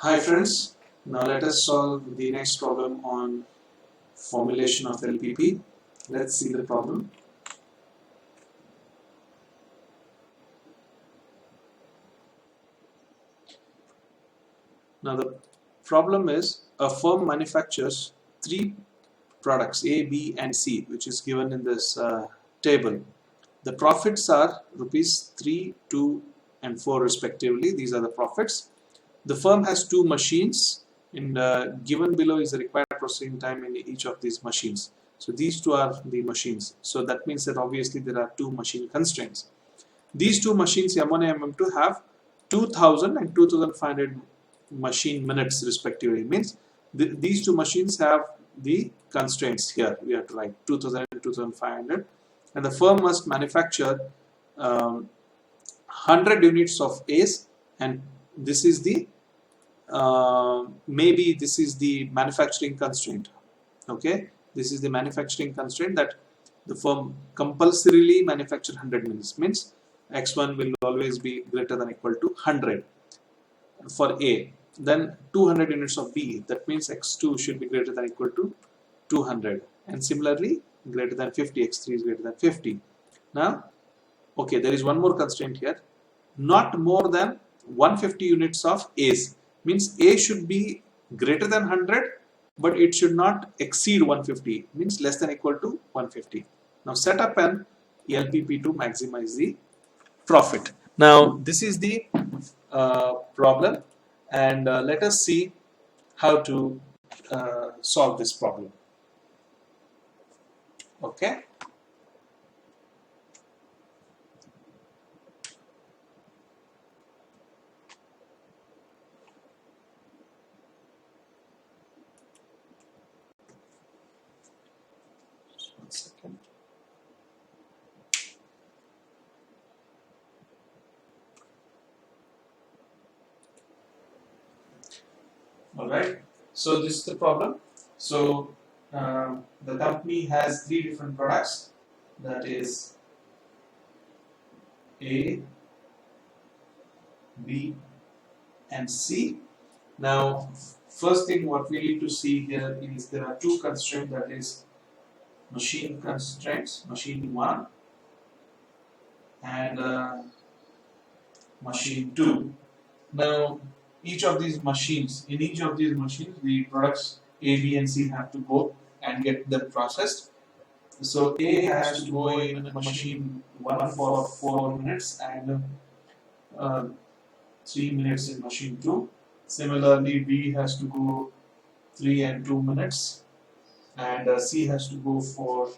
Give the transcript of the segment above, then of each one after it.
Hi friends, now let us solve the next problem on formulation of LPP. Let's see the problem. Now the problem is a firm manufactures three products A, B and C, which is given in this table. The profits are rupees 3, 2 and 4 respectively. These are the profits. The firm has two machines. Given below is the required processing time in each of these machines. So these two are the machines. So that means that obviously there are two machine constraints. These two machines M1 and M2 have 2000 and 2500 machine minutes respectively. Means these two machines have the constraints here. We have to write 2000 and 2500, and the firm must manufacture 100 units of A's, and this is the maybe this is the manufacturing constraint. Okay, this is the manufacturing constraint that the firm compulsorily manufacture 100 minutes. Means x1 will always be greater than equal to 100 for A. Then 200 units of B. That means x2 should be greater than equal to 200, and similarly greater than 50. x3 is greater than 50. Now, okay, there is one more constraint here. Not more than 150 units of A's. Means A should be greater than 100, but it should not exceed 150. Means less than equal to 150. Now set up an LPP to maximize the profit. Now this is the problem, and let us see how to solve this problem. Okay. Just 1 second. Alright, so this is the problem. So the company has three different products, that is A, B and C. Now first thing what we need to see here is there are two constraints, that is machine constraints, machine 1 and machine 2. Now each of these machines, in each of these machines the products A, B and C have to go and get them processed. So A has to go in machine 1 for 4 minutes and 3 minutes in machine 2. Similarly B has to go 3 and 2 minutes, and C has to go for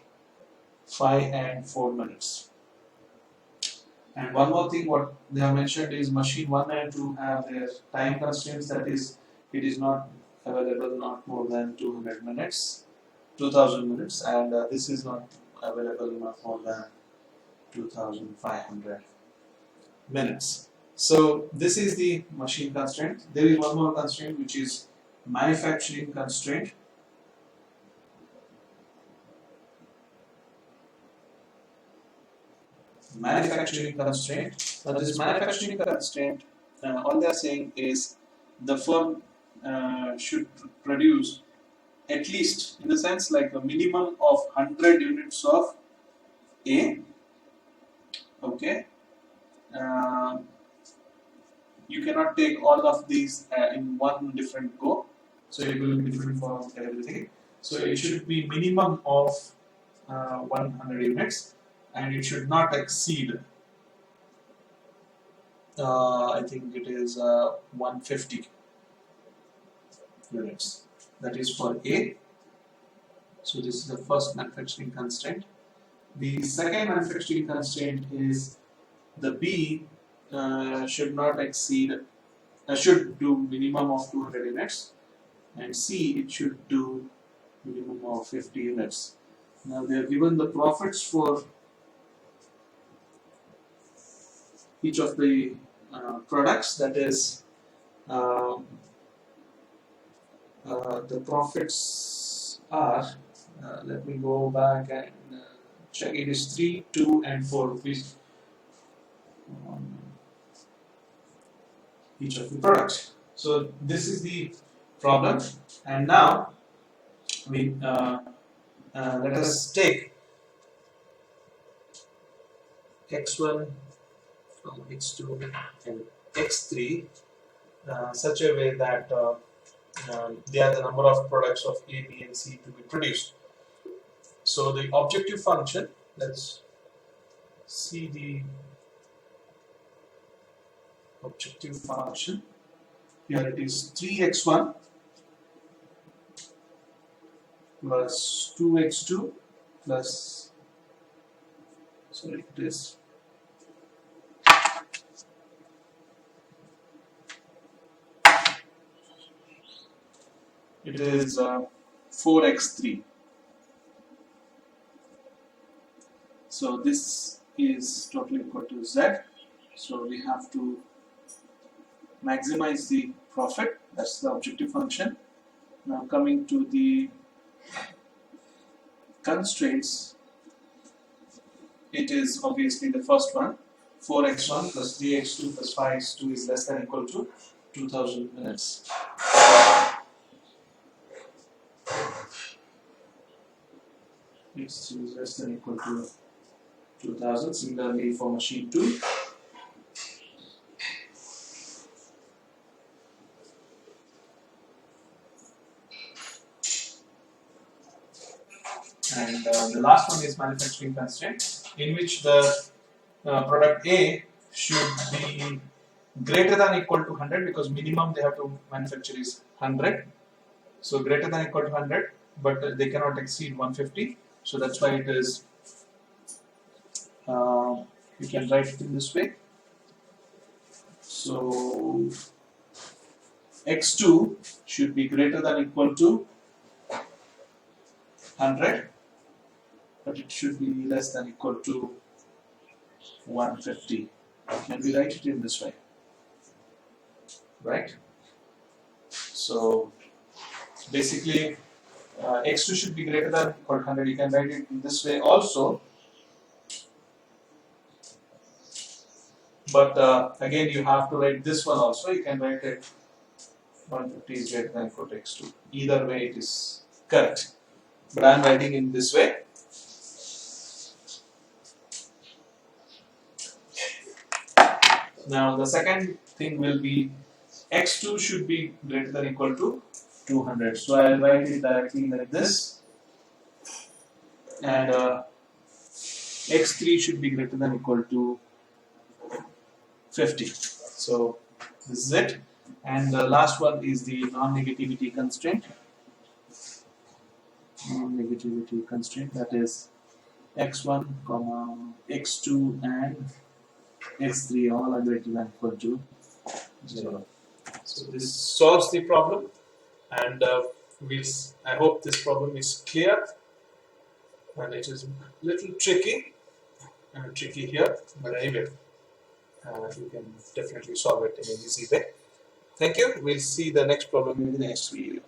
5 and 4 minutes. And one more thing what they have mentioned is machine 1 and 2 have their time constraints, that is it is not available not more than 200 minutes, 2000 minutes, and this is not available not more than 2500 minutes. So this is the machine constraint. There is one more constraint which is manufacturing constraint. Manufacturing constraint. Now this manufacturing constraint, all they are saying is the firm should produce at least, in the sense like a minimum of 100 units of A. Okay. You cannot take all of these in one different go, so it will be different for everything. So it should be minimum of 100 units, and it should not exceed I think it is 150 units. That is for A. So this is the first manufacturing constraint. The second manufacturing constraint is the B should not exceed, should do minimum of 200 units, and C it should do minimum of 50 units. Now they are given the profits for each of the products, that is the profits are, let me go back and check, it is 3, 2 and 4 rupees each of the products. So this is the problem, and now we let us take x1, x2 and x3 such a way that they are the number of products of A, B and C to be produced. So the objective function, let's see the objective function. Here it is 3x1 plus 2x2 plus, sorry, it is it is 4x3. So this is totally equal to z. So we have to maximize the profit. That's the objective function. Now coming to the constraints, it is obviously the first one. 4x1 plus 3x2 plus 5x2 is less than or equal to 2000 minutes. X2 is less than or equal to 2000. Similarly for machine 2. And the last one is manufacturing constraint, in which the product A should be greater than or equal to 100, because minimum they have to manufacture is 100. So greater than or equal to 100, but they cannot exceed 150. So that's why it is, you can write it in this way. So x2 should be greater than or equal to 100, but it should be less than or equal to 150. Can we write it in this way? Right? So basically x2 should be greater than or equal to 100. You can write it in this way also. But again, you have to write this one also. You can write it 150 is greater than or equal to x2. Either way it is correct. But I am writing in this way. Now the second thing will be x2 should be greater than or equal to 200. So I will write it directly like this. And x3 should be greater than or equal to 50. So this is it. And the last one is the non-negativity constraint. Non-negativity constraint, that is x1, x2 and x3 all are greater than or equal to 0. So this solves the problem, and I hope this problem is clear. And it is a little tricky here, but anyway, you can definitely solve it in an easy way. Thank you. We'll see the next problem in the next video.